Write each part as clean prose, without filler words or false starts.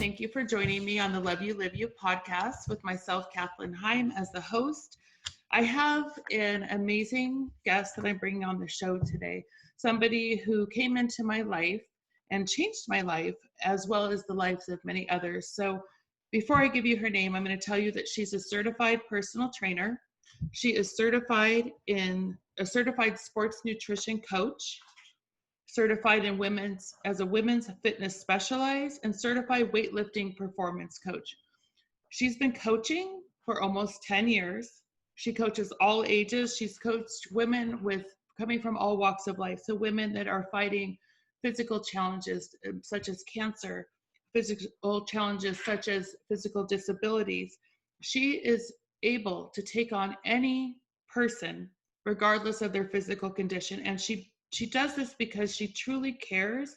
Thank you for joining me on the Love You, Live You podcast with myself, Kathleen Heim, as the host. I have an amazing guest that I'm bringing on the show today, somebody who came into my life and changed my life, as well as the lives of many others. So before I give you her name, I'm going to tell you that she's a certified personal trainer. She is certified sports nutrition coach, certified in as a women's fitness specialist, and certified weightlifting performance coach. She's been coaching for almost 10 years. She coaches all ages. She's coached women coming from all walks of life. So women that are fighting physical challenges such as cancer, physical challenges such as physical disabilities. She is able to take on any person regardless of their physical condition. And she does this because she truly cares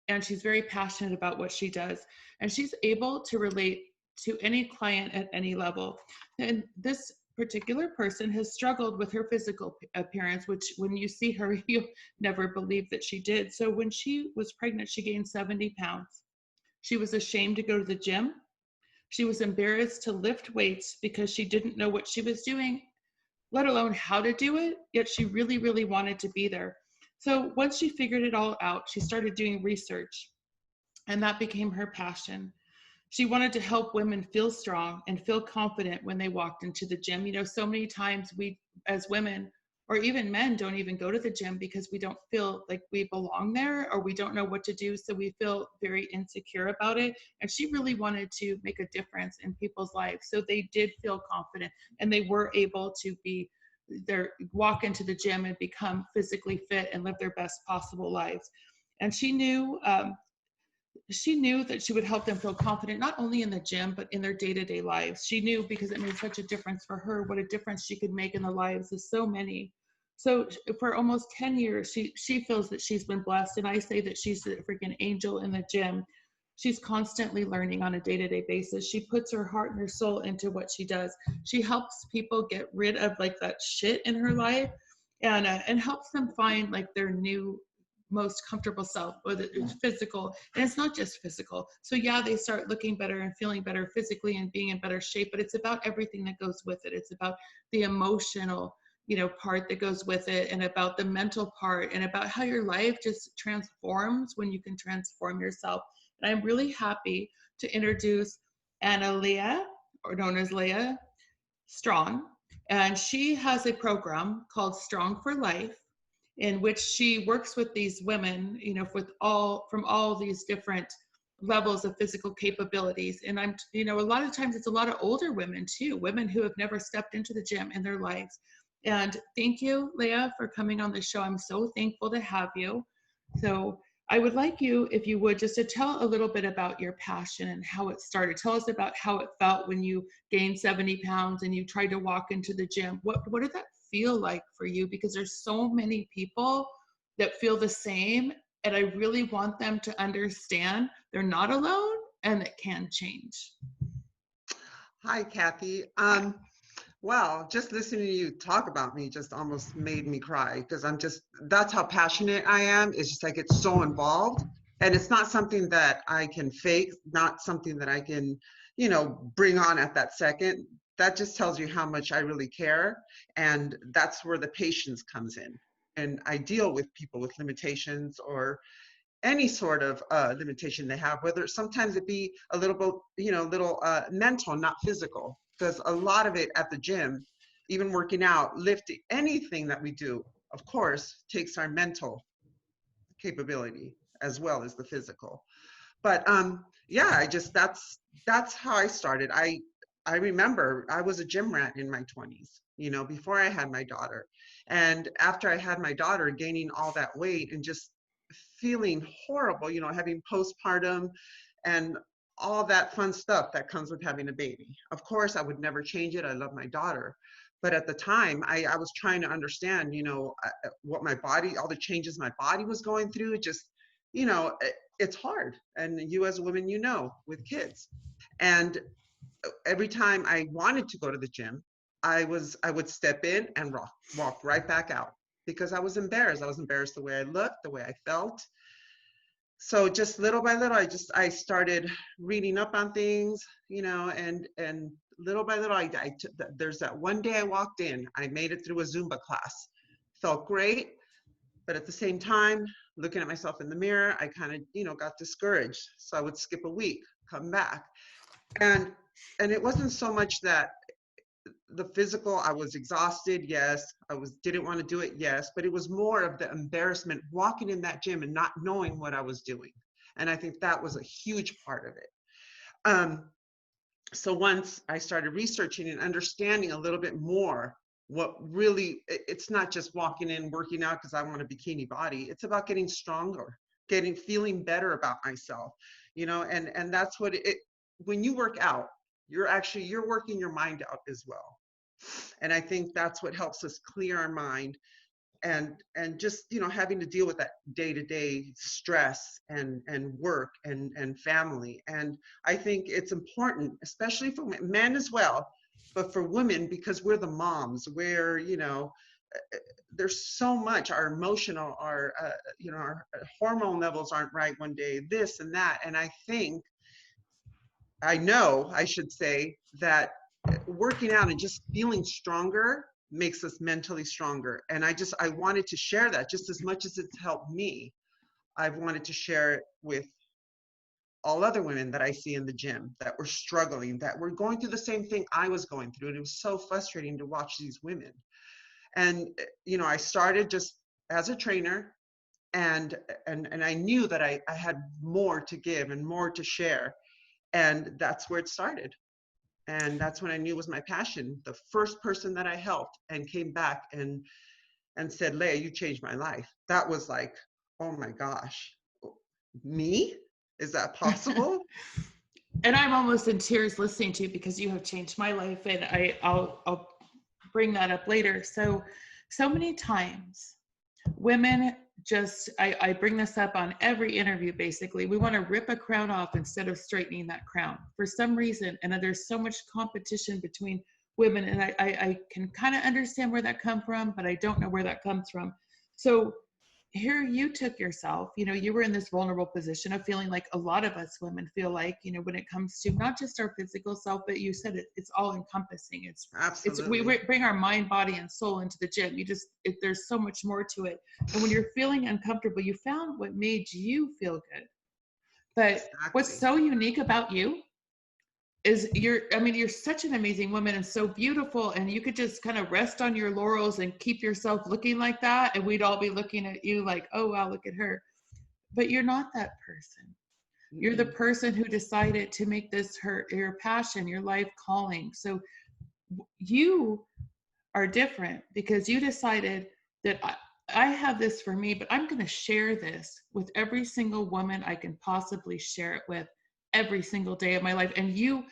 and she's very passionate about what she does. And she's able to relate to any client at any level. And this particular person has struggled with her physical appearance, which when you see her, you'll never believe that she did. So when she was pregnant, she gained 70 pounds. She was ashamed to go to the gym. She was embarrassed to lift weights because she didn't know what she was doing, let alone how to do it, yet she really, really wanted to be there. So once she figured it all out, she started doing research, and that became her passion. She wanted to help women feel strong and feel confident when they walked into the gym. You know, so many times we, as women, or even men, don't even go to the gym because we don't feel like we belong there, or we don't know what to do. So we feel very insecure about it. And she really wanted to make a difference in people's lives. So they did feel confident and they were able to walk into the gym and become physically fit and live their best possible lives. And she knew that she would help them feel confident, not only in the gym, but in their day-to-day lives. She knew, because it made such a difference for her, what a difference she could make in the lives of so many. So for almost 10 years, she feels that she's been blessed. And I say that she's a freaking angel in the gym. She's constantly learning on a day-to-day basis. She puts her heart and her soul into what she does. She helps people get rid of like that shit in her life, and helps them find like their new most comfortable self, whether it's physical, and it's not just physical. So yeah, they start looking better and feeling better physically and being in better shape, but it's about everything that goes with it. It's about the emotional, part that goes with it, and about the mental part, and about how your life just transforms when you can transform yourself. And I'm really happy to introduce Lya, or known as Lya Straughn, and she has a program called Strong for Life, in which she works with these women, from all these different levels of physical capabilities. And a lot of times it's a lot of older women too, women who have never stepped into the gym in their lives. And thank you, Lya, for coming on the show. I'm so thankful to have you. So I would like you, if you would, just to tell a little bit about your passion and how it started. Tell us about how it felt when you gained 70 pounds and you tried to walk into the gym. What did that feel like for you? Because there's so many people that feel the same, and I really want them to understand they're not alone and it can change. Hi, Kathy. Well, just listening to you talk about me just almost made me cry, because that's how passionate I am. It's just like, it's so involved, and it's not something that I can fake, not something that I can, bring on at that second. That just tells you how much I really care. And that's where the patience comes in. And I deal with people with limitations, or any sort of limitation they have, whether sometimes it be a little bit, mental, not physical. Because a lot of it at the gym, even working out, lifting, anything that we do, of course, takes our mental capability as well as the physical. But yeah, that's how I started. I remember I was a gym rat in my 20s, before I had my daughter. And after I had my daughter, gaining all that weight and just feeling horrible, having postpartum and all that fun stuff that comes with having a baby. Of course, I would never change it. I love my daughter. But at the time, I was trying to understand, what my body, all the changes my body was going through. Just, it's hard. And you as a woman, with kids. And every time I wanted to go to the gym, I would step in and walk right back out, because I was embarrassed. I was embarrassed the way I looked, the way I felt. so just little by little, I started reading up on things, and little by little, there's that one day I walked in, I made it through a Zumba class, felt great, but at the same time, looking at myself in the mirror, I kind of, got discouraged. So I would skip a week, come back, and it wasn't so much that the physical, I was exhausted, yes, didn't want to do it, yes, but it was more of the embarrassment walking in that gym and not knowing what I was doing. And I think that was a huge part of it. So once I started researching and understanding a little bit more, what really, it's not just walking in, working out because I want a bikini body. It's about getting stronger, feeling better about myself, and that's what when you work out, you're working your mind out as well. And I think that's what helps us clear our mind, and just having to deal with that day-to-day stress and work and family. And I think it's important, especially for men as well, but for women, because we're the moms, where there's so much, our emotional, our hormone levels aren't right one day, this and that. And I should say that working out and just feeling stronger makes us mentally stronger. And I wanted to share that, just as much as it's helped me. I've wanted to share it with all other women that I see in the gym that were struggling, that were going through the same thing I was going through. And it was so frustrating to watch these women. And, I started just as a trainer, and I knew that I had more to give and more to share. And that's where it started. And that's when I knew it was my passion. The first person that I helped and came back and said, Lya, you changed my life. That was like, oh my gosh, me? Is that possible? And I'm almost in tears listening to you, because you have changed my life, and I'll bring that up later. So many times women just, I bring this up on every interview, basically, we want to rip a crown off instead of straightening that crown for some reason. And there's so much competition between women, and I can kind of understand where that comes from, but I don't know where that comes from. So here you took yourself, you were in this vulnerable position of feeling like a lot of us women feel like, when it comes to not just our physical self, but you said it's all encompassing. Absolutely. We bring our mind, body, and soul into the gym. There's so much more to it. And when you're feeling uncomfortable, you found what made you feel good. But exactly. What's so unique about you is you're such an amazing woman and so beautiful, and you could just kind of rest on your laurels and keep yourself looking like that, and we'd all be looking at you like, oh wow, look at her. But you're not that person. Mm-hmm. You're the person who decided to make this your passion, your life calling. So you are different because you decided that I have this for me, but I'm going to share this with every single woman I can possibly share it with every single day of my life. And you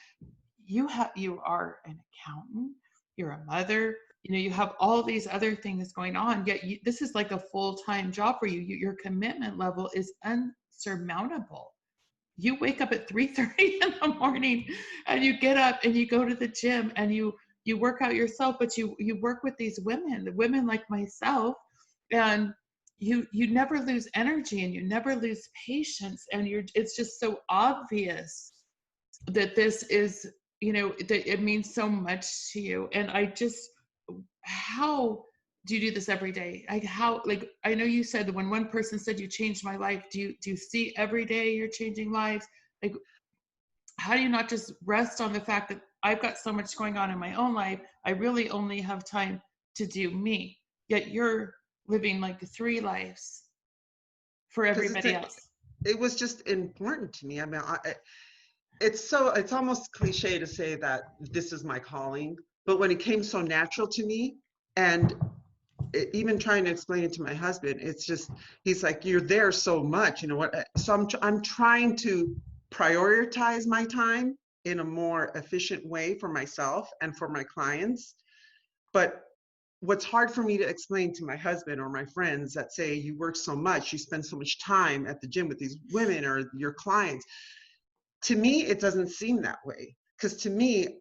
are an accountant, you're a mother, you have all these other things going on, yet this is like a full-time job for you. Your commitment level is unsurmountable. You wake up at 3:30 in the morning and you get up and you go to the gym and you work out yourself, but you work with these women like myself, and you never lose energy and you never lose patience, and it's just so obvious that this is, that it means so much to you. And how do you do this every day? I know you said that when one person said you changed my life, do you see every day you're changing lives? Like, how do you not just rest on the fact that I've got so much going on in my own life, I really only have time to do me, yet you're living like 3 lives for everybody else? It was just important to me. I mean, it's almost cliche to say that this is my calling, but when it came so natural to me, and even trying to explain it to my husband, it's just, he's like, you're there so much, so I'm trying to prioritize my time in a more efficient way for myself and for my clients. But what's hard for me to explain to my husband or my friends that say, you work so much, you spend so much time at the gym with these women or your clients, to me, it doesn't seem that way. Because to me,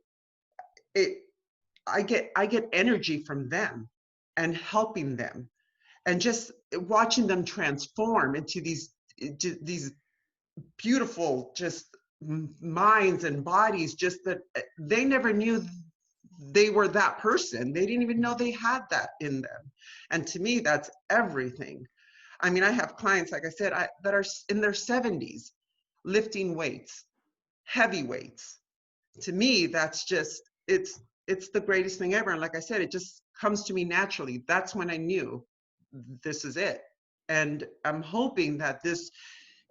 I get energy from them and helping them and just watching them transform into these beautiful, just minds and bodies, just that they never knew they were that person. They didn't even know they had that in them. And to me, that's everything. I mean, I have clients, like I said, that are in their 70s lifting weights, heavy weights. To me, that's just, it's the greatest thing ever. And like I said, it just comes to me naturally. That's when I knew this is it. And I'm hoping that this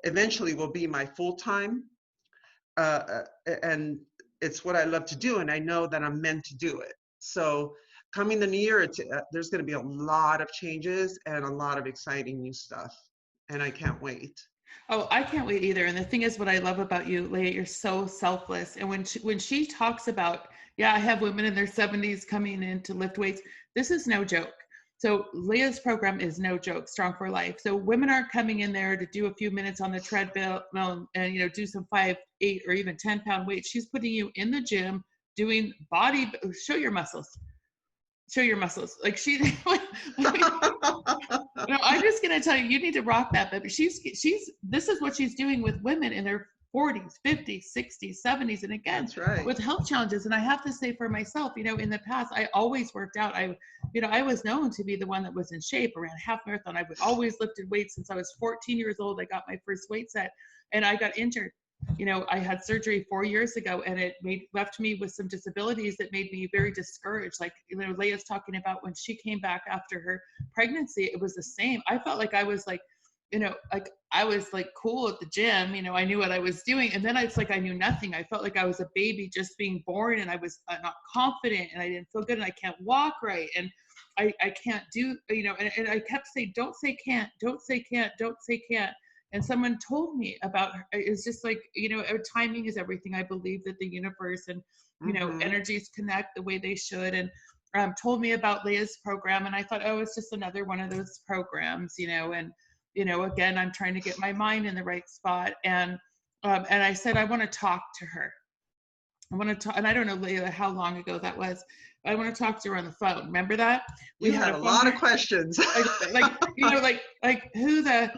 eventually will be my full-time, and it's what I love to do, and I know that I'm meant to do it. So coming the new year, there's going to be a lot of changes and a lot of exciting new stuff, and I can't wait. Oh, I can't wait either. And the thing is, what I love about you, Lya, you're so selfless. And when she talks about, yeah, I have women in their 70s coming in to lift weights, this is no joke. So Lya's program is no joke, Strong for Life. So women aren't coming in there to do a few minutes on the treadmill and do some 5, 8, or even 10-pound weights. She's putting you in the gym doing body. Show your muscles. Show your muscles. Like she. No, I'm just gonna tell you, you need to rock that. But she's this is what she's doing with women in their 40s, 50s, 60s, 70s, and again, That's right. with health challenges. And I have to say for myself, in the past, I always worked out. I was known to be the one that was in shape. Around half marathon, I would always lifted weights since I was 14 years old. I got my first weight set, and I got injured. I had surgery 4 years ago, and it left me with some disabilities that made me very discouraged. Like, Lya's talking about when she came back after her pregnancy, it was the same. I felt like I was like, like I was like cool at the gym. I knew what I was doing, and then it's like I knew nothing. I felt like I was a baby just being born, and I was not confident, and I didn't feel good, and I can't walk right, and I can't do, and I kept saying, don't say can't, don't say can't, don't say can't. And someone told me about her. It's just like, timing is everything. I believe that the universe and, energies connect the way they should. And told me about Lya's program. And I thought, oh, it's just another one of those programs, and, again, I'm trying to get my mind in the right spot. And I said, I want to talk to her. I want to talk, and I don't know, Lya, how long ago that was. I want to talk to her on the phone. Remember that? We had a lot of questions. like who the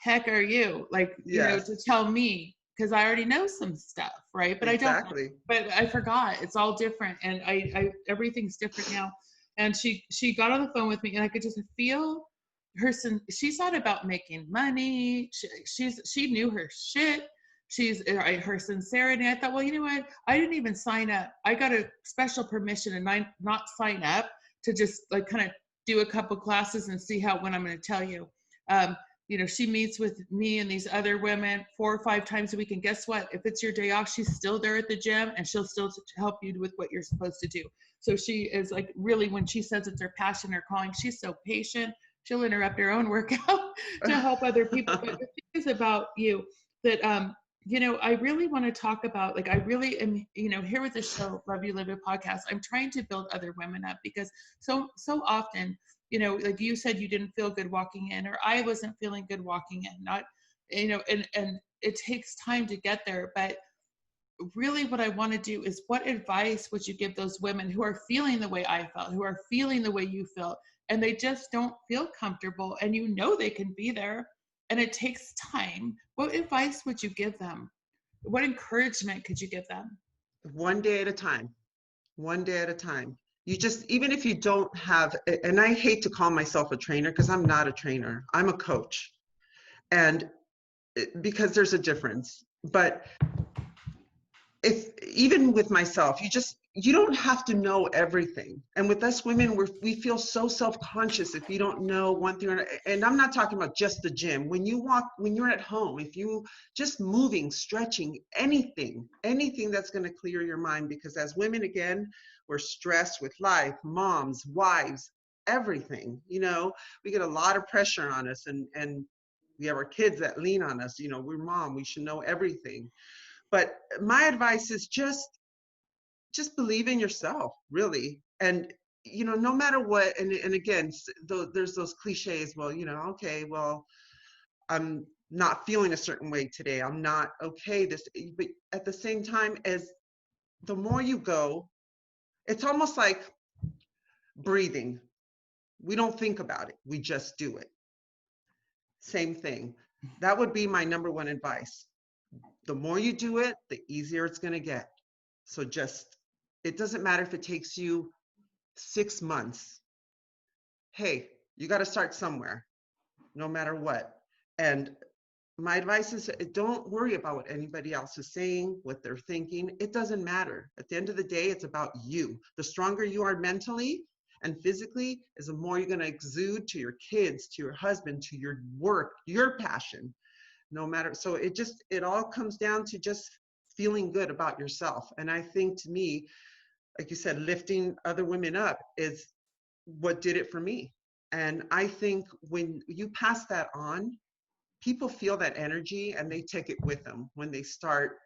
heck are you? Like, Yes. to tell me, because I already know some stuff, right? But Exactly. I don't. But I forgot. It's all different, and I everything's different now. And she got on the phone with me, and I could just feel her. She's not about making money. She knew her shit. She's her sincerity. I thought, well, you know what? I didn't even sign up. I got a special permission and not sign up to just like kind of do a couple classes and see how it went. I'm going to tell you. She meets with me and these other women 4 or 5 times a week. And guess what? If it's your day off, she's still there at the gym and she'll still help you with what you're supposed to do. So she is like, really, when she says it's her passion or calling, she's so patient. She'll interrupt her own workout to help other people. But the thing is about you that, I really want to talk about, like, I really am, here with the show, Love You Live It podcast, I'm trying to build other women up because so often, like you said, you didn't feel good walking in, or I wasn't feeling good walking in, not, and it takes time to get there. But really what I want to do is, what advice would you give those women who are feeling the way I felt, who are feeling the way you felt, and they just don't feel comfortable, and they can be there, and it takes time. What advice would you give them? What encouragement could you give them? One day at a time. One day at a time. You just, even if you don't have, and I hate to call myself a trainer because I'm not a trainer, I'm a coach. And because there's a difference. But if even with myself, you don't have to know everything. And with us women, we feel so self-conscious if you don't know one thing. And I'm not talking about just the gym. When you're at home, if you just moving, stretching, anything that's going to clear your mind, because as women, again, we're stressed with life, moms, wives, everything, we get a lot of pressure on us, and we have our kids that lean on us, we're mom, we should know everything. But my advice is just believe in yourself, really. And, no matter what, and again, there's those cliches, well, okay, well, I'm not feeling a certain way today. I'm not okay but at the same time, as the more you go, it's almost like breathing. We don't think about it. We just do it. Same thing. That would be my number one advice. The more you do it, the easier it's going to get. So just, it doesn't matter if it takes you 6 months. Hey, you got to start somewhere, no matter what. And my advice is don't worry about what anybody else is saying, what they're thinking. It doesn't matter. At the end of the day, it's about you. The stronger you are mentally and physically is the more you're going to exude to your kids, to your husband, to your work, your passion, no matter. So it all comes down to just feeling good about yourself. And I think, to me, like you said, lifting other women up is what did it for me. And I think when you pass that on, people feel that energy and they take it with them when they start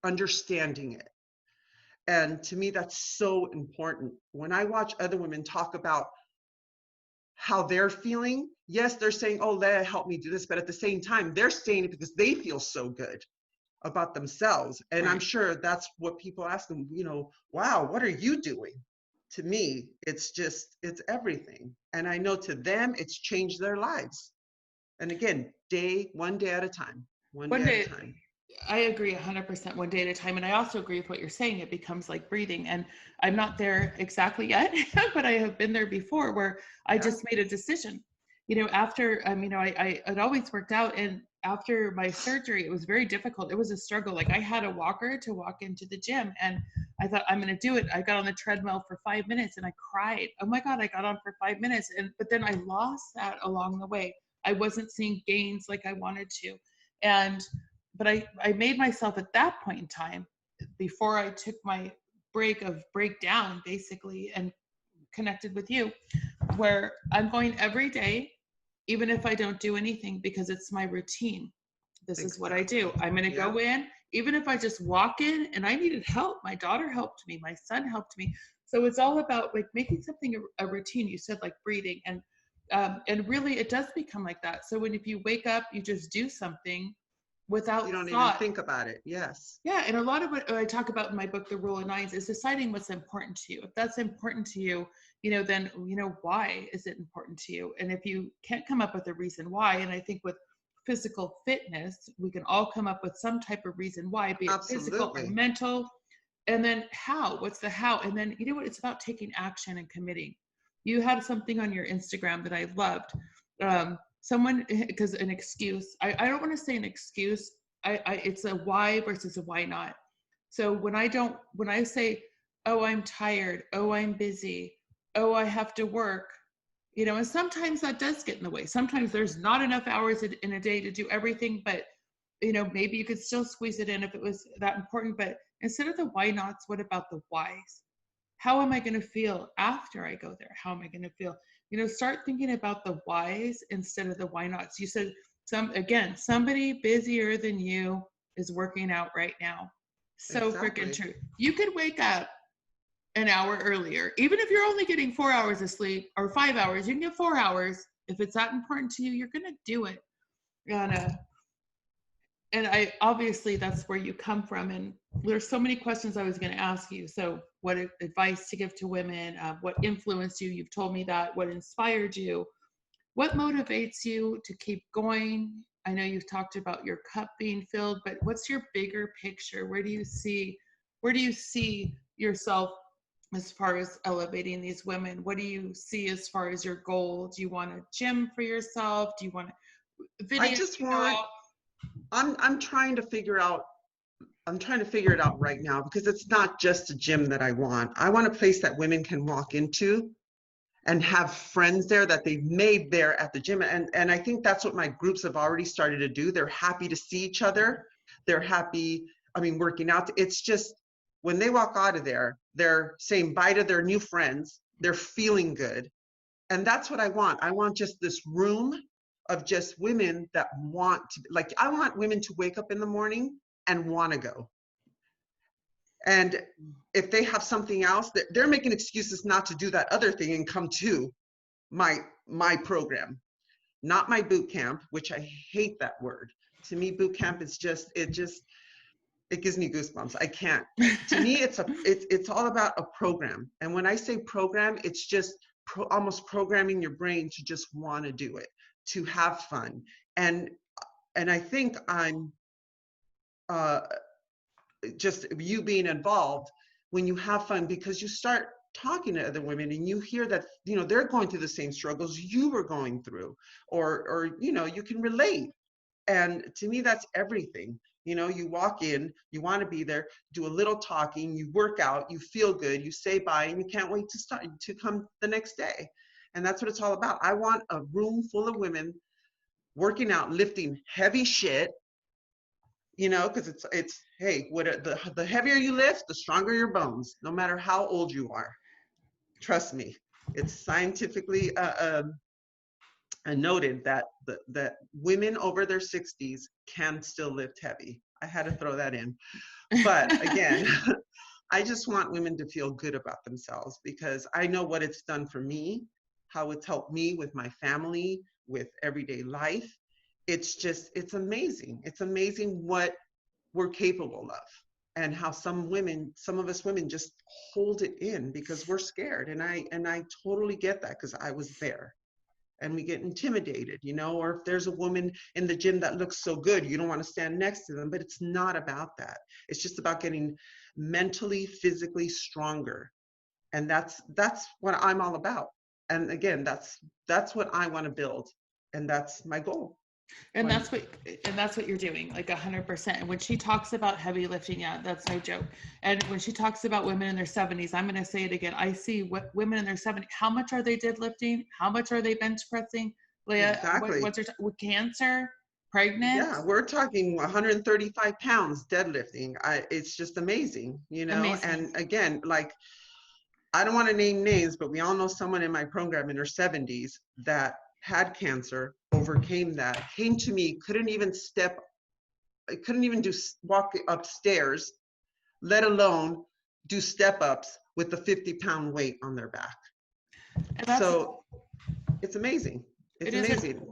understanding it. And to me, that's so important. When I watch other women talk about how they're feeling, yes, they're saying, oh, Lya, help me do this. But at the same time, they're saying it because they feel so good about themselves. And Right. I'm sure that's what people ask them, wow, what are you doing? To me, it's everything. And I know to them, it's changed their lives. And again, one day at a time, one One day at a day, time. I agree 100%, one day at a time. And I also agree with what you're saying. It becomes like breathing. And I'm not there exactly yet, but I have been there before where I Yeah. just made a decision. After, I had always worked out. And after my surgery, it was very difficult. It was a struggle. Like, I had a walker to walk into the gym, and I thought, I'm going to do it. I got on the treadmill for 5 minutes and I cried. Oh my God, I got on for 5 minutes. But then I lost that along the way. I wasn't seeing gains like I wanted to. But I made myself at that point in time, before I took my breakdown basically and connected with you, where I'm going every day, even if I don't do anything, because it's my routine. This is what I do. I'm going to go in, even if I just walk in, and I needed help. My daughter helped me. My son helped me. So it's all about like making something a routine. You said like breathing, and really it does become like that. So if you wake up, you just do something without You don't even thought. think about it. Yes. Yeah, and a lot of what I talk about in my book, The Rule of Nines, is deciding what's important to you. If that's important to you, then why is it important to you? And if you can't come up with a reason why, and I think with physical fitness, we can all come up with some type of reason why, be it physical or Absolutely. mental. And then how? What's the how? And then it's about taking action and committing. You had something on your Instagram that I loved. Someone, because an excuse, I don't want to say an excuse. It's a why versus a why not. So when I say, oh, I'm tired, oh, I'm busy, oh, I have to work, and sometimes that does get in the way. Sometimes there's not enough hours in a day to do everything, but maybe you could still squeeze it in if it was that important. But instead of the why nots, what about the whys? How am I going to feel after I go there? How am I going to feel? Start thinking about the whys instead of the why nots. You said somebody busier than you is working out right now. So freaking Exactly. true. You could wake up an hour earlier, even if you're only getting 4 hours of sleep or 5 hours. You can get 4 hours. If it's that important to you, you're going to do it. And I obviously that's where you come from, and there's so many questions I was going to ask you. So what advice to give to women, what influenced you? You've told me that. What inspired you? What motivates you to keep going? I know you've talked about your cup being filled, but what's your bigger picture? Where do you see yourself as far as elevating these women? What do you see as far as your goal? Do you want a gym for yourself? Do you want a I video? just want, I'm trying to figure it out right now, because it's not just a gym that I want. I want a place that women can walk into and have friends there that they've made there at the gym. And I think that's what my groups have already started to do. They're happy to see each other. They're happy, working out. It's just when they walk out of there, they're saying bye to their new friends. They're feeling good. And that's what I want. I want just this room of just women that want to, like, I want women to wake up in the morning and want to go. And if they have something else, they're making excuses not to do that other thing and come to my program, not my boot camp, which I hate that word. To me, boot camp is it gives me goosebumps. I can't. To me, it's all about a program. And when I say program, it's just almost programming your brain to just want to do it, to have fun. And I think I'm just you being involved when you have fun, because you start talking to other women and you hear that, you know, they're going through the same struggles you were going through, or you know, you can relate. And to me, that's everything. You know, you walk in, you want to be there, do a little talking, you work out, you feel good, you say bye, and you can't wait to come the next day. And that's what it's all about. I want a room full of women working out, lifting heavy shit, you know, because it's hey, the heavier you lift, the stronger your bones, no matter how old you are. Trust me, it's scientifically noted that that women over their 60s can still lift heavy. I had to throw that in. But again, I just want women to feel good about themselves, because I know what it's done for me, how it's helped me with my family, with everyday life. It's amazing. It's amazing what we're capable of, and how some of us women just hold it in because we're scared. And I totally get that, because I was there. And we get intimidated, you know, or if there's a woman in the gym that looks so good, you don't want to stand next to them. But it's not about that. It's just about getting mentally, physically stronger. And that's what I'm all about. And again, that's what I want to build. And that's my goal. And that's what you're doing, like 100%. And when she talks about heavy lifting, yeah, that's no joke. And when she talks about women in their 70s, I'm going to say it again. I see what women in their 70s, how much are they deadlifting? How much are they bench pressing? Lya, Exactly. what's with cancer, pregnant? Yeah, we're talking 135 pounds deadlifting. It's just amazing, you know. Amazing. And again, like, I don't want to name names, but we all know someone in my program in her 70s that had cancer, overcame that, came to me, couldn't even walk upstairs, let alone do step ups with a 50-pound weight on their back. So it's amazing. It's amazing.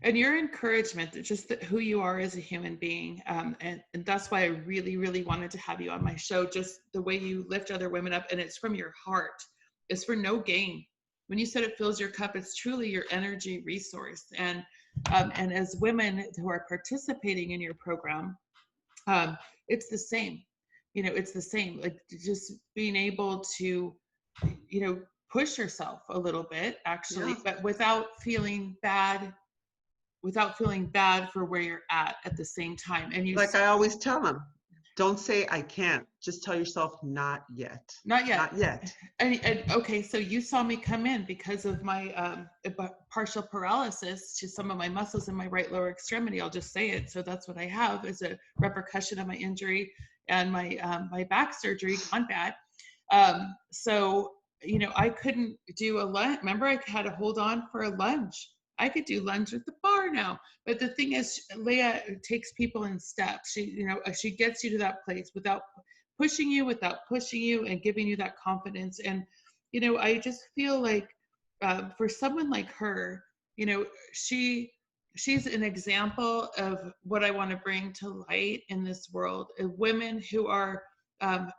And your encouragement, just who you are as a human being, and that's why I really, really wanted to have you on my show. Just the way you lift other women up, and it's from your heart. It's for no gain. When you said it fills your cup, it's truly your energy resource. And as women who are participating in your program, it's the same. You know, it's the same. Like, just being able to, you know, push yourself a little bit, actually, yeah, but without feeling bad for where you're at the same time. And you, like I always tell them, don't say I can't. Just tell yourself not yet. Not yet. Not yet. And okay, so you saw me come in because of my partial paralysis to some of my muscles in my right lower extremity. I'll just say it. So that's what I have as a repercussion of my injury and my my back surgery gone bad. So, you know, I couldn't do a lunge. Remember, I had to hold on for a lunge. I could do lunge at the bar now. But the thing is, Lya takes people in steps. She, you know, she gets you to that place without pushing you, and giving you that confidence. And, you know, I just feel like for someone like her, you know, she's an example of what I want to bring to light in this world, of women who are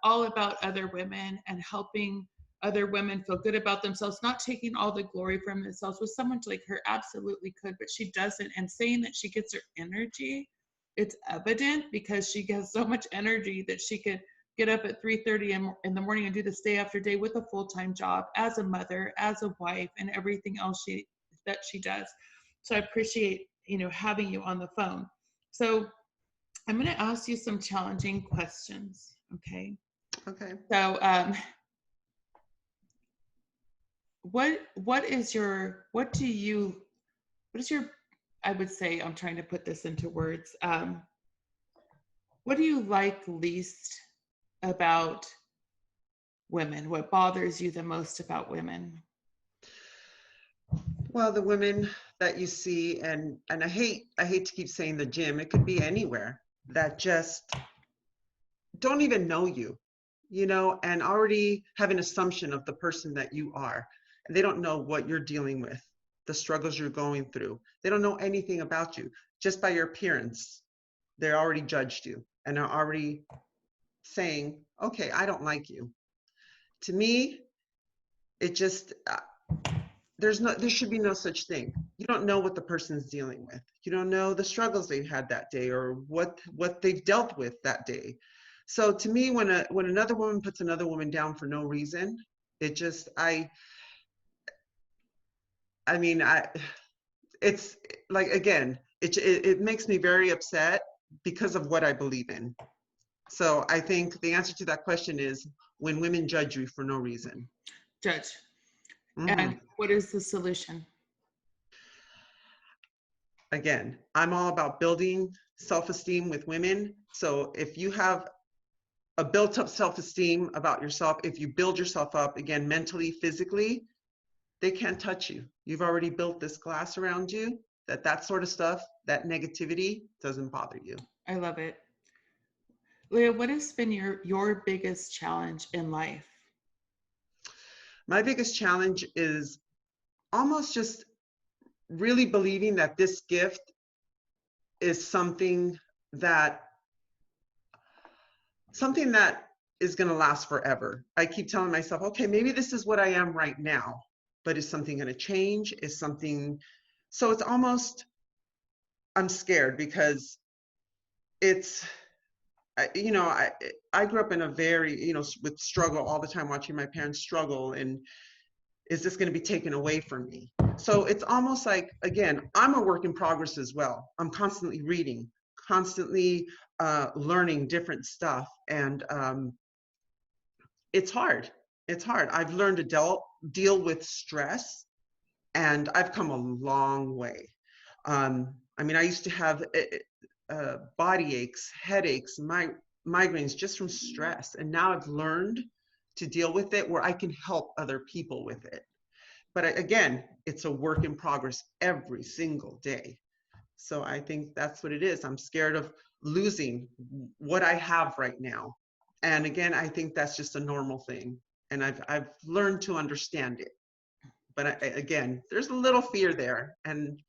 all about other women and helping other women feel good about themselves, not taking all the glory from themselves. With someone like her, absolutely could, but she doesn't. And saying that she gets her energy, it's evident, because she has so much energy that she could get up at 3:30 in the morning and do this day after day with a full-time job as a mother, as a wife, and everything else that she does. So I appreciate, you know, having you on the phone. So I'm going to ask you some challenging questions. Okay. Okay. So what is your, I would say, I'm trying to put this into words. What do you like least about women? What bothers you the most about women? Well, the women that you see, and I hate to keep saying the gym, it could be anywhere, that just don't even know you, you know, and already have an assumption of the person that you are. And they don't know what you're dealing with, the struggles you're going through. They don't know anything about you. Just by your appearance, they already judged you and are already saying, okay, I don't like you. To me, it just, there should be no such thing. You don't know what the person's dealing with. You don't know the struggles they've had that day or what they've dealt with that day. So to me, when another woman puts another woman down for no reason, it just, I mean, it's like, again, it makes me very upset because of what I believe in. So I think the answer to that question is when women judge you for no reason. Judge. Mm-hmm. And what is the solution? Again, I'm all about building self-esteem with women. So if you have a built-up self-esteem about yourself, if you build yourself up, again, mentally, physically, they can't touch you. You've already built this glass around you that sort of stuff, that negativity doesn't bother you. I love it. Lya, what has been your biggest challenge in life? My biggest challenge is almost just really believing that this gift is something that is going to last forever. I keep telling myself, okay, maybe this is what I am right now, but is something going to change? So it's almost, I'm scared because it's, I grew up in a very, with struggle all the time, watching my parents struggle, and is this going to be taken away from me? So it's almost like, again, I'm a work in progress as well. I'm constantly reading, constantly learning different stuff. And it's hard. It's hard. I've learned to deal with stress, and I've come a long way. I mean, I used to have body aches, headaches, migraines just from stress. And now I've learned to deal with it where I can help other people with it. But again, it's a work in progress every single day. So I think that's what it is. I'm scared of losing what I have right now. And again, I think that's just a normal thing. And I've learned to understand it. But again, there's a little fear there. And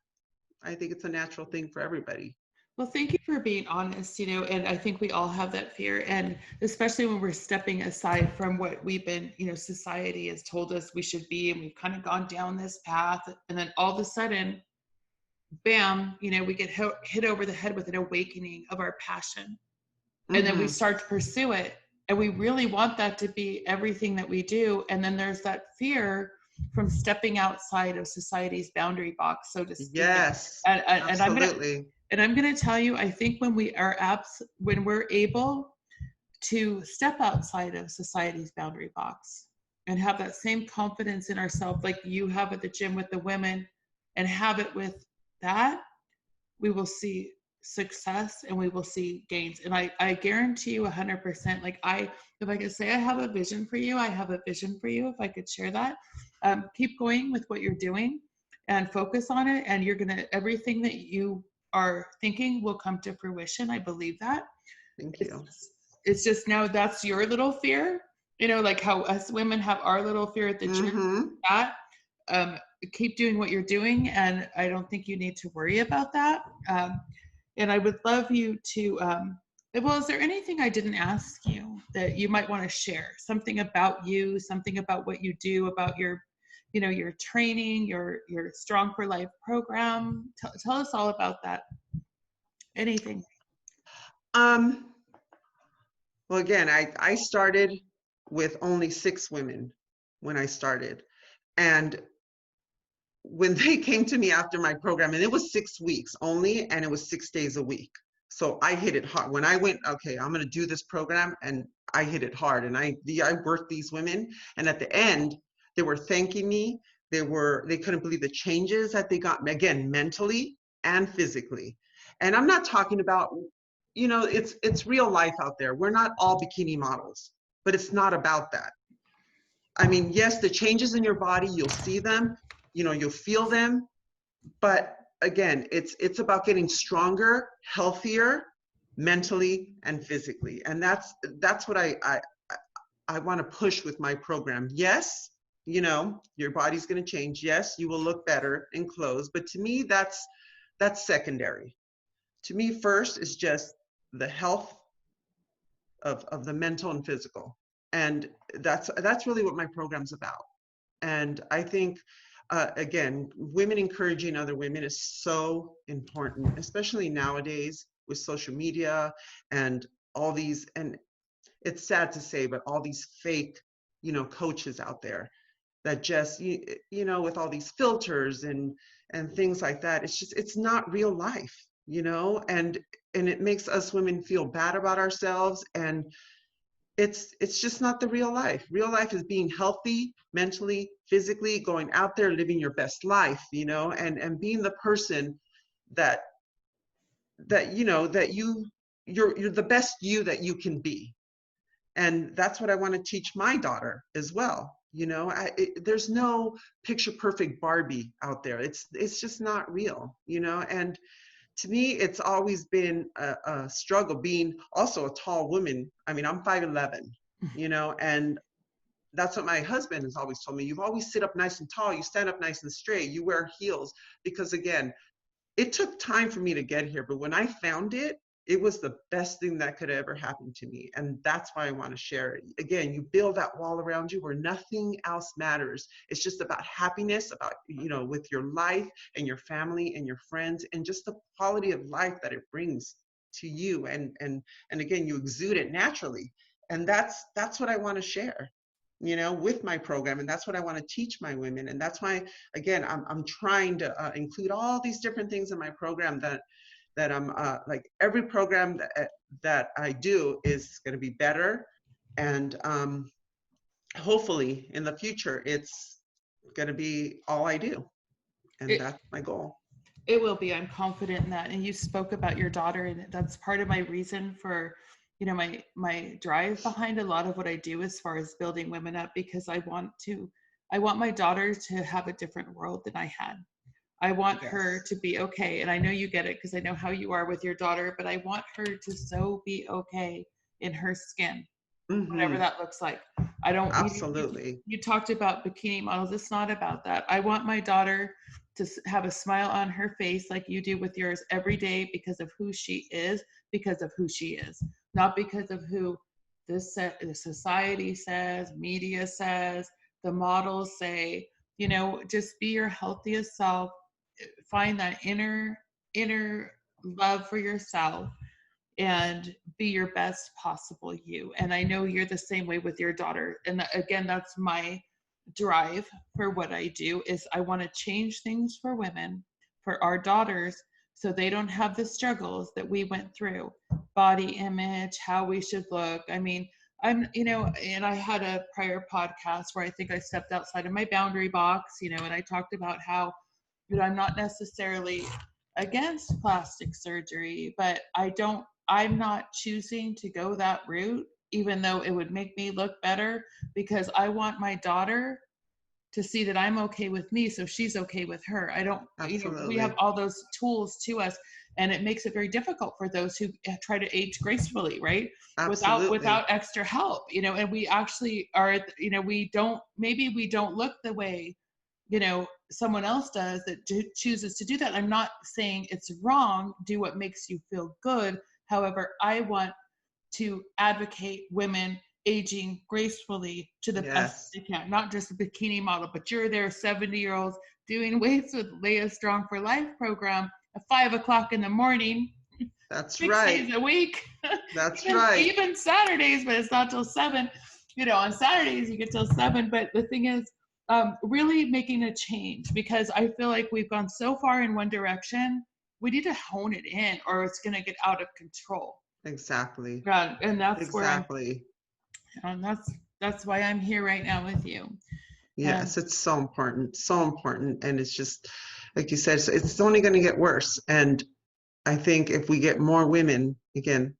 I think it's a natural thing for everybody. Well, thank you for being honest, and I think we all have that fear. And especially when we're stepping aside from what we've been, society has told us we should be, and we've kind of gone down this path. And then all of a sudden, bam, we get hit over the head with an awakening of our passion. And then we start to pursue it. And we really want that to be everything that we do. And then there's that fear from stepping outside of society's boundary box, so to speak. Yes, and absolutely. I'm going to tell you, I think when we're able to step outside of society's boundary box and have that same confidence in ourselves, like you have at the gym with the women, and have it with that, we will see success and we will see gains. And I guarantee you 100%, like if I could say I have a vision for you, I have a vision for you. If I could share that, keep going with what you're doing and focus on it. And everything that you are thinking will come to fruition. I believe that. Thank you. It's just now that's your little fear, like how us women have our little fear at the gym. That keep doing what you're doing, and I don't think you need to worry about that. And I would love you to, is there anything I didn't ask you that you might want to share? Something about you, something about what you do, about your training, your Strong for Life program. Tell us all about that. Anything. Well, again, I started with only 6 women when I started. And when they came to me after my program, and it was 6 weeks only, and it was 6 days a week. So I hit it hard. When I went, okay, I'm going to do this program, and I hit it hard. And I worked these women, and at the end, they were thanking me. They couldn't believe the changes that they got, again, mentally and physically. And I'm not talking about, it's real life out there. We're not all bikini models, but it's not about that. I mean, yes, the changes in your body, you'll see them, you'll feel them, but again, it's about getting stronger, healthier, mentally and physically. And that's what I want to push with my program. Yes, your body's going to change. Yes, you will look better in clothes, but to me, that's secondary. To me, first is just the health of the mental and physical. And that's really what my program's about. And I think again, women encouraging other women is so important, especially nowadays with social media and all these, and it's sad to say, but all these fake, coaches out there that just, with all these filters and things like that. It's not real life, and it makes us women feel bad about ourselves. And it's just not the real life. Real life is being healthy, mentally, physically, going out there, living your best life, and being the person that you're the best you that you can be. And that's what I want to teach my daughter as well. There's no picture perfect Barbie out there. It's just not real, and to me, it's always been a struggle being also a tall woman. I mean, I'm 5'11", and that's what my husband has always told me. You always sit up nice and tall. You stand up nice and straight. You wear heels because, again, it took time for me to get here. But when I found it, it was the best thing that could ever happen to me. And that's why I want to share it. Again, you build that wall around you where nothing else matters. It's just about happiness, about, with your life and your family and your friends, and just the quality of life that it brings to you. And again, you exude it naturally. And that's what I want to share, with my program. And that's what I want to teach my women. And that's why, again, I'm trying to include all these different things in my program that I'm like every program that I do is going to be better. And hopefully in the future, it's going to be all I do. And that's my goal. It will be. I'm confident in that. And you spoke about your daughter, and that's part of my reason for, my drive behind a lot of what I do as far as building women up, because I want my daughter to have a different world than I had. I want her to be okay. And I know you get it because I know how you are with your daughter, but I want her to so be okay in her skin, whatever that looks like. I don't, absolutely. You talked about bikini models. It's not about that. I want my daughter to have a smile on her face like you do with yours every day because of who she is, not because of who the society says, media says, the models say. Just be your healthiest self. Find that inner love for yourself and be your best possible you. And I know you're the same way with your daughter. And again, that's my drive for what I do, is I want to change things for women, for our daughters, so they don't have the struggles that we went through. Body image, how we should look. I mean, and I had a prior podcast where I think I stepped outside of my boundary box, and I talked about how, I'm not necessarily against plastic surgery, but I'm not choosing to go that route, even though it would make me look better, because I want my daughter to see that I'm okay with me, so she's okay with her. I don't, we have all those tools to us, and it makes it very difficult for those who try to age gracefully, right? Without extra help, and we actually are, we don't look the way, someone else does that chooses to do that. I'm not saying it's wrong. Do what makes you feel good. However, I want to advocate women aging gracefully to the best they can, not just a bikini model, but you're there 70-year-olds doing weights with Lya Straughn for Life program at 5:00 in the morning. That's 6 right. days a week. That's right. Even Saturdays, but it's not till 7. On Saturdays you get till 7. But the thing is, really making a change, because I feel like we've gone so far in one direction. We need to hone it in, or it's going to get out of control. Exactly. Yeah, and that's exactly. That's why I'm here right now with you. Yes, it's so important, and it's just like you said, it's only going to get worse. And I think if we get more women, again,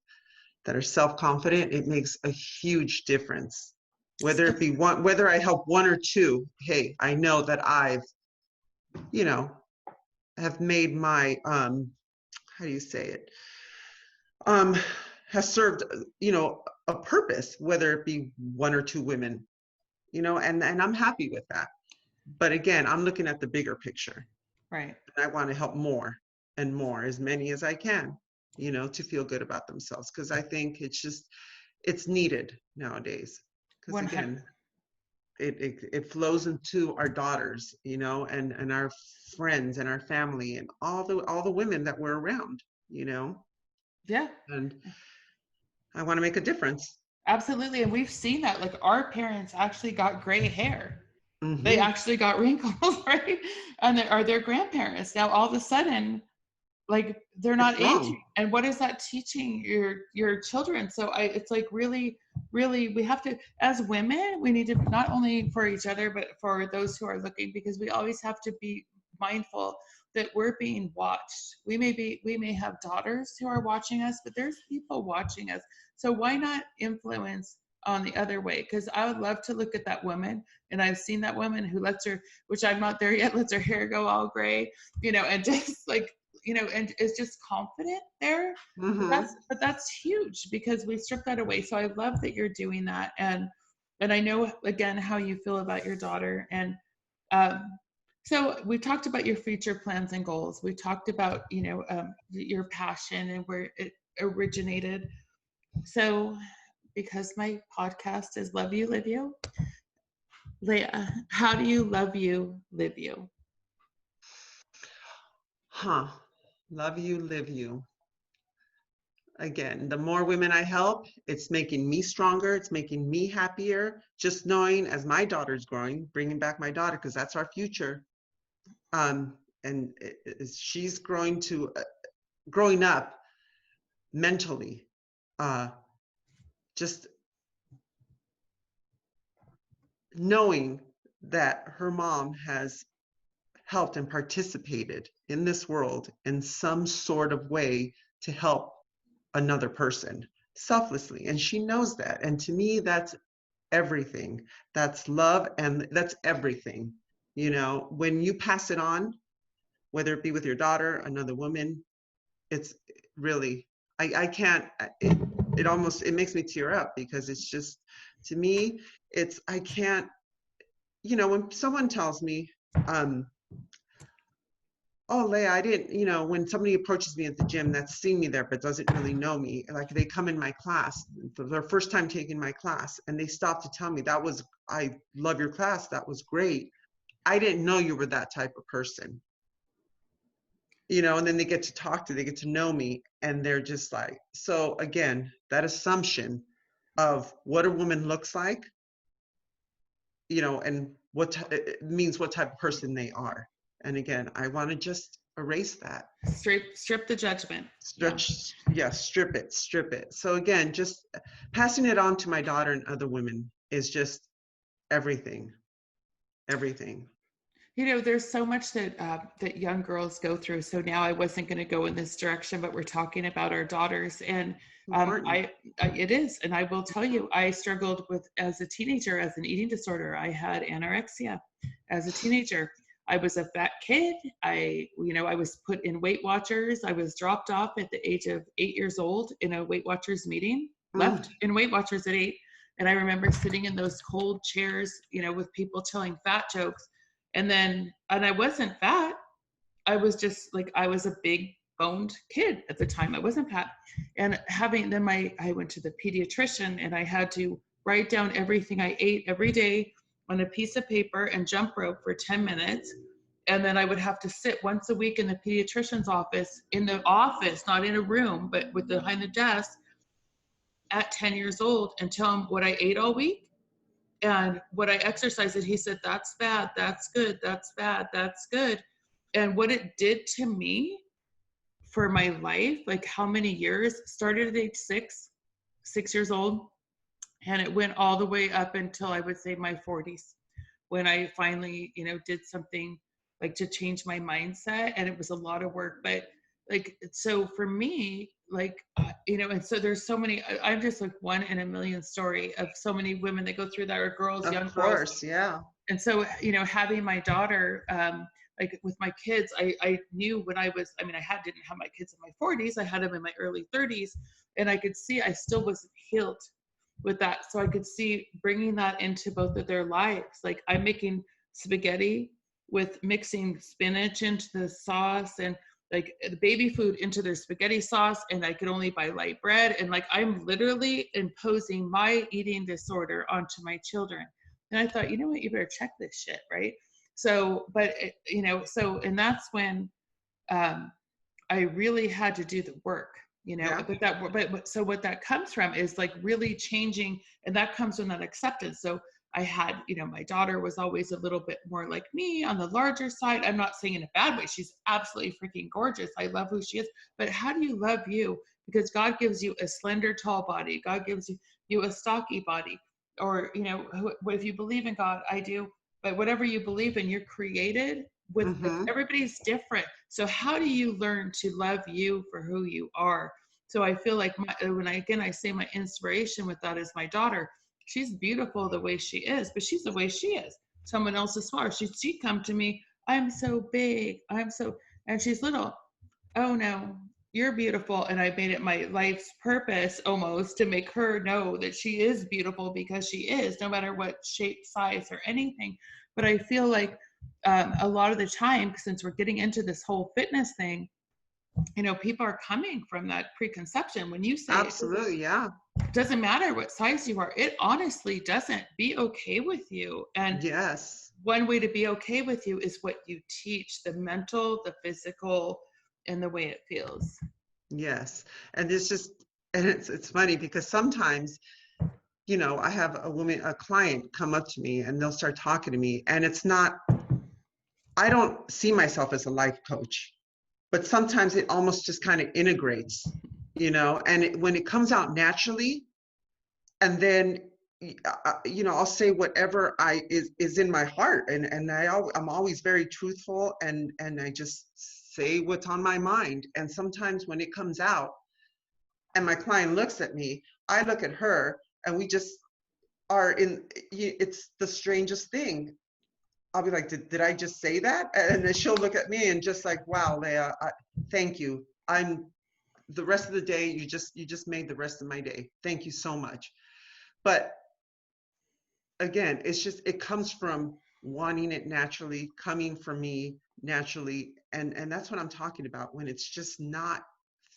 that are self-confident, it makes a huge difference. Whether it be whether I help one or two, hey, I know that I've, have made my, how do you say it? Has served, a purpose, whether it be one or two women, and I'm happy with that. But again, I'm looking at the bigger picture. Right. And I want to help more and more, as many as I can, to feel good about themselves. Because I think it's needed nowadays. Because again, it flows into our daughters, you know, and our friends and our family and all the women that we're around, you know. Yeah. And I want to make a difference. Absolutely. And we've seen that, like, our parents actually got gray hair. They Mm-hmm. actually got wrinkles, right? And they are their grandparents. Now all of a sudden, like, they're It's not wrong. aging. And what is that teaching your children? So it's like really, really, we have to, as women, we need to, not only for each other, but for those who are looking, because we always have to be mindful that we're being watched. We may have daughters who are watching us, but there's people watching us. So why not influence on the other way? Because I would love to look at that woman, and I've seen that woman who lets her, which I'm not there yet, lets her hair go all gray, you know, and just like, you know, and is just confident there. Mm-hmm. But that's huge, because we strip that away. So I love that you're doing that, and I know again how you feel about your daughter. And um, so we talked about your future plans and goals. We talked about, you know, your passion and where it originated. So because my podcast is Love You, Live You, Lya, how do you love you, live you? Love you, live you. Again, the more women I help, it's making me stronger. It's making me happier. Just knowing as my daughter's growing, bringing back my daughter, because that's our future. And she's growing up mentally, just knowing that her mom has helped and participated in this world in some sort of way to help another person selflessly. And she knows that. And to me, that's everything. That's love, and that's everything. You know, when you pass it on, whether it be with your daughter, another woman, it's really, I can't, it makes me tear up, because it's just, to me, I can't, you know, when someone tells me, oh, Lya, I didn't, you know, when somebody approaches me at the gym that's seen me there but doesn't really know me, like they come in my class for their first time taking my class, and they stop to tell me, I love your class, that was great. I didn't know you were that type of person. You know, and then they get to know me, and they're just like, so again, that assumption of what a woman looks like, you know, and it means what type of person they are. And again, I want to just erase that. Strip the judgment. Strip it. So again, just passing it on to my daughter and other women is just everything. You know, there's so much that that young girls go through. So now I wasn't going to go in this direction, but we're talking about our daughters, and it is. And I will tell you, I struggled with, as a teenager, as an eating disorder. I had anorexia as a teenager. I was a fat kid. I was put in Weight Watchers. I was dropped off at the age of 8 years old in a Weight Watchers meeting, left in Weight Watchers at 8. And I remember sitting in those cold chairs, you know, with people telling fat jokes. And I wasn't fat. I was just like, I was a big boned kid at the time. I wasn't fat. And I went to the pediatrician, and I had to write down everything I ate every day on a piece of paper and jump rope for 10 minutes. And then I would have to sit once a week in the pediatrician's office, not in a room, but behind the desk at 10 years old, and tell him what I ate all week and what I exercised. And he said, that's bad, that's good, that's bad, that's good. And what it did to me for my life, like how many years, started at age 6 years old, and it went all the way up until I would say my 40s, when I finally, you know, did something like to change my mindset. And it was a lot of work, but like, so for me, like, you know, and so there's so many, I'm just like one in a million story of so many women that go through that, or girls, young girls. Of course, yeah. And so, you know, having my daughter, like with my kids, I knew when I didn't have my kids in my 40s, I had them in my early 30s, and I could see I still wasn't healed with that. So I could see bringing that into both of their lives. Like, I'm making spaghetti with mixing spinach into the sauce, and like the baby food into their spaghetti sauce, and I could only buy light bread. And like, I'm literally imposing my eating disorder onto my children. And I thought, you know what, you better check this shit, right? So, but and that's when I really had to do the work, Yeah. but so what that comes from is like really changing, and that comes from that acceptance. So I had, my daughter was always a little bit more like me on the larger side. I'm not saying in a bad way. She's absolutely freaking gorgeous. I love who she is. But how do you love you? Because God gives you a slender, tall body. God gives you a stocky body. Or, if you believe in God, I do. But whatever you believe in, you're created with, Mm-hmm. everybody's different. So how do you learn to love you for who you are? So I feel like I say my inspiration with that is my daughter. She's beautiful the way she is, but she's the way she is. Someone else is smaller. She'd come to me, I'm so big, and she's little. Oh no, you're beautiful. And I made it my life's purpose almost to make her know that she is beautiful, because she is, no matter what shape, size, or anything. But I feel like a lot of the time, since we're getting into this whole fitness thing, people are coming from that preconception. When you say Absolutely. Yeah. it doesn't matter what size you are, it honestly doesn't. Be okay with you. And Yes. one way to be okay with you is what you teach, the mental, the physical, and the way it feels. Yes. And it's funny because sometimes, I have a client come up to me and they'll start talking to me, and I don't see myself as a life coach, but sometimes it almost just kind of integrates, and when it comes out naturally, and then, I'll say whatever is in my heart, and I'm always very truthful, and I just say what's on my mind. And sometimes when it comes out and my client looks at me, I look at her, and we just it's the strangest thing. I'll be like, did I just say that? And then she'll look at me and just like, wow, Lya, thank you. The rest of the day, you just made the rest of my day. Thank you so much. But again, it comes from wanting it naturally, coming from me naturally. And that's what I'm talking about, when it's just not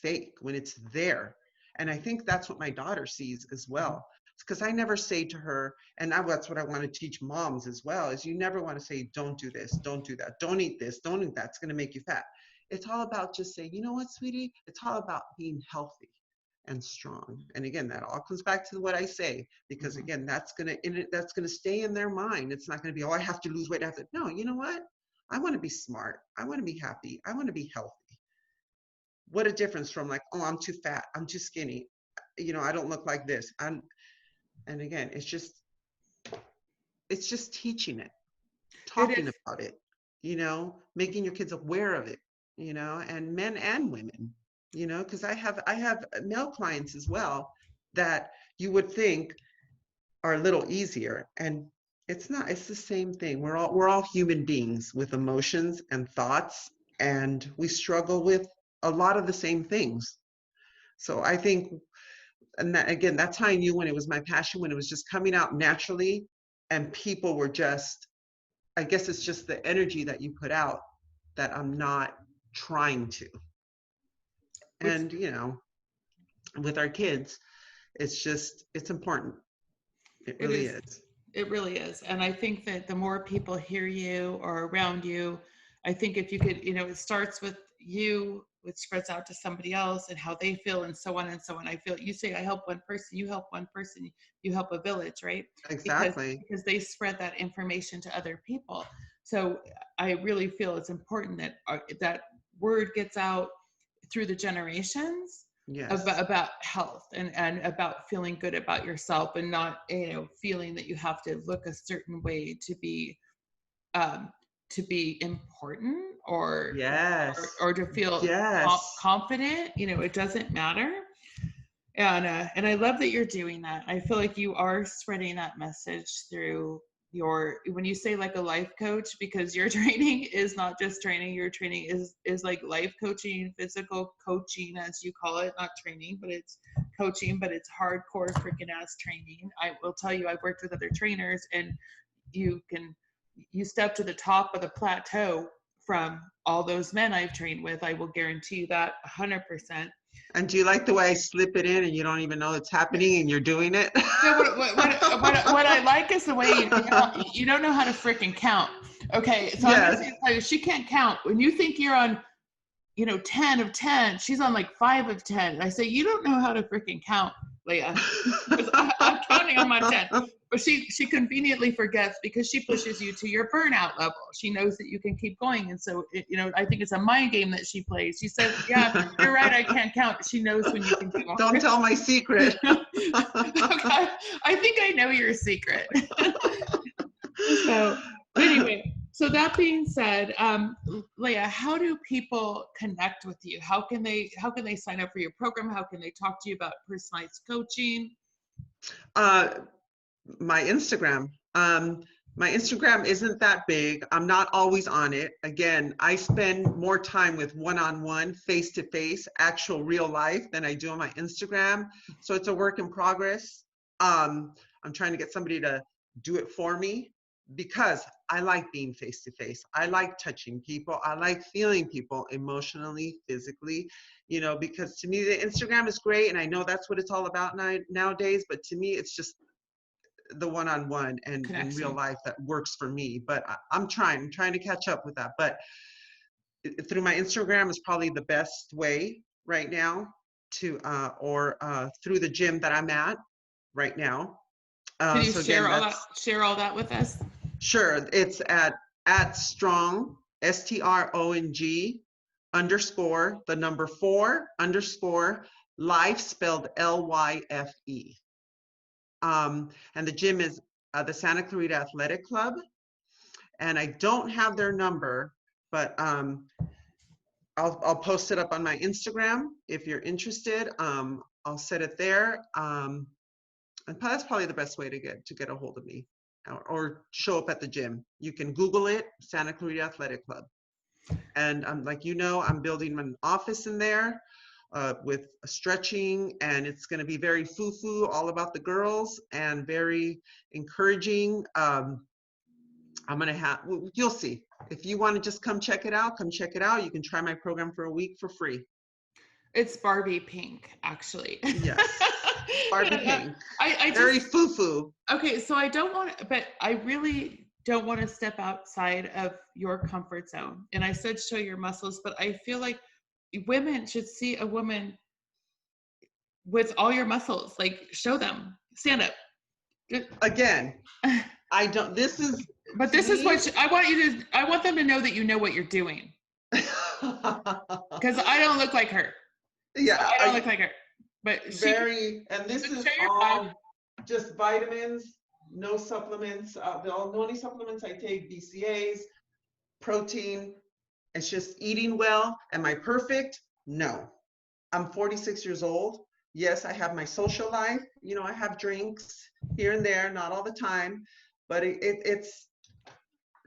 fake, when it's there. And I think that's what my daughter sees as well. Because I never say to her, and that's what I want to teach moms as well, is you never want to say, don't do this, don't do that, don't eat this, don't eat that, it's going to make you fat. It's all about just saying, you know what, sweetie, it's all about being healthy and strong. And again, that all comes back to what I say, because again, that's gonna stay in their mind. It's not gonna be, oh, I have to lose weight. No, you know what? I want to be smart. I want to be happy. I want to be healthy. What a difference from like, oh, I'm too fat, I'm too skinny, I don't look like this. And again, it's just teaching it, It talking is. about it, making your kids aware of it, and men and women, because I have male clients as well that you would think are a little easier, and it's not. It's the same thing. We're all human beings with emotions and thoughts, and we struggle with a lot of the same things. So I think, and that, again, that's how I knew when it was my passion, when it was just coming out naturally, and people were just, I guess it's just the energy that you put out that I'm not trying to. Which And, with our kids, it's important. It it really is. is. It really is. And I think that the more people hear you or around you, I think if you could, it starts with you, it spreads out to somebody else and how they feel, and so on and so on. I feel you say I help one person, you help one person, you help a village, right? Because Exactly. they spread that information to other people. So I really feel it's important that that word gets out through the generations Yes. about health and about feeling good about yourself, and not feeling that you have to look a certain way um, to be important, Yes. or to feel Yes. confident. It doesn't matter. And I love that you're doing that. I feel like you are spreading that message through when you say like a life coach, because your training is not just training. Your training is like life coaching, physical coaching, as you call it, not training, but it's coaching, but it's hardcore freaking ass training. I will tell you, I've worked with other trainers, and you step to the top of the plateau from all those men I've trained with. I will guarantee you that 100%. And do you like the way I slip it in and you don't even know it's happening and you're doing it? No, what I like is the way you don't know how to freaking count. Okay, so I'm just gonna tell you, she can't count. When you think you're on, 10 of 10, she's on like 5 of 10. I say, you don't know how to freaking count, Lya. I'm counting on my 10. But she conveniently forgets because she pushes you to your burnout level. She knows that you can keep going. And so, I think it's a mind game that she plays. She says, yeah, you're right, I can't count. She knows when you can keep going. Don't tell my secret. Okay. I think I know your secret. So anyway, so that being said, Lya, how do people connect with you? How can they sign up for your program? How can they talk to you about personalized coaching? My Instagram. My Instagram isn't that big. I'm not always on it. Again, I spend more time with one-on-one, face-to-face, actual real life than I do on my Instagram. So it's a work in progress. I'm trying to get somebody to do it for me because I like being face-to-face. I like touching people. I like feeling people emotionally, physically, because to me, the Instagram is great. And I know that's what it's all about nowadays. But to me, it's just the one-on-one and real life that works for me. But I'm trying to catch up with that. But through my Instagram is probably the best way right now to, or through the gym that I'm at right now. Can you share all that with us? Sure. It's at Strong, STRONG _ the number 4 _ life spelled LYFE. And the gym is the Santa Clarita Athletic Club. And I don't have their number, but I'll post it up on my Instagram if you're interested. I'll set it there. And that's probably the best way to get a hold of me or show up at the gym. You can Google it, Santa Clarita Athletic Club. And I'm building an office in there with stretching, and it's going to be very foo-foo, all about the girls, and very encouraging. I'm going to have, you'll see. If you want to just come check it out, You can try my program for a week for free. It's Barbie pink, actually. Yes. Barbie pink. I very foo-foo. Okay, so I really don't want to step outside of your comfort zone. And I said show your muscles, but I feel like women should see a woman with all your muscles. Like, show them. Stand up. Again, I don't. This is. But this is what I want you to. I want them to know that you know what you're doing. Because I don't look like her. Yeah, so I don't look like her. But and this is all just vitamins, no supplements. The only supplements I take, BCAAs, protein. It's just eating well. Am I perfect? No. I'm 46 years old. Yes, I have my social life. I have drinks here and there, not all the time. But it's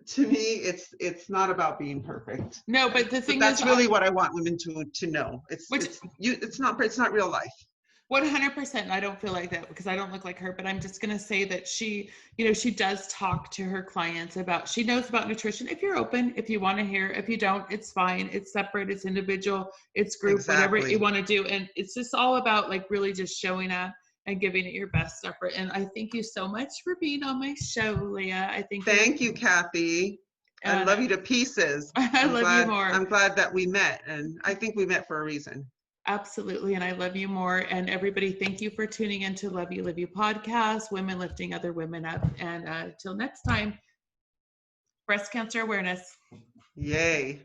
to me, it's not about being perfect. No, but the thing that's really what I want women to know. It's not real life. 100%. I don't feel like that because I don't look like her, but I'm just going to say that she does talk to her clients she knows about nutrition. If you're open, if you want to hear, if you don't, it's fine. It's separate, it's individual, it's group, exactly. Whatever you want to do. And it's just all about really just showing up and giving it your best effort. And I thank you so much for being on my show, Lya. Thank you, Kathy. I love you to pieces. I love you more. I'm glad that we met, and I think we met for a reason. Absolutely. And I love you more. And everybody, thank you for tuning into Love You, Live You podcast, women lifting other women up. And till next time, breast cancer awareness. Yay.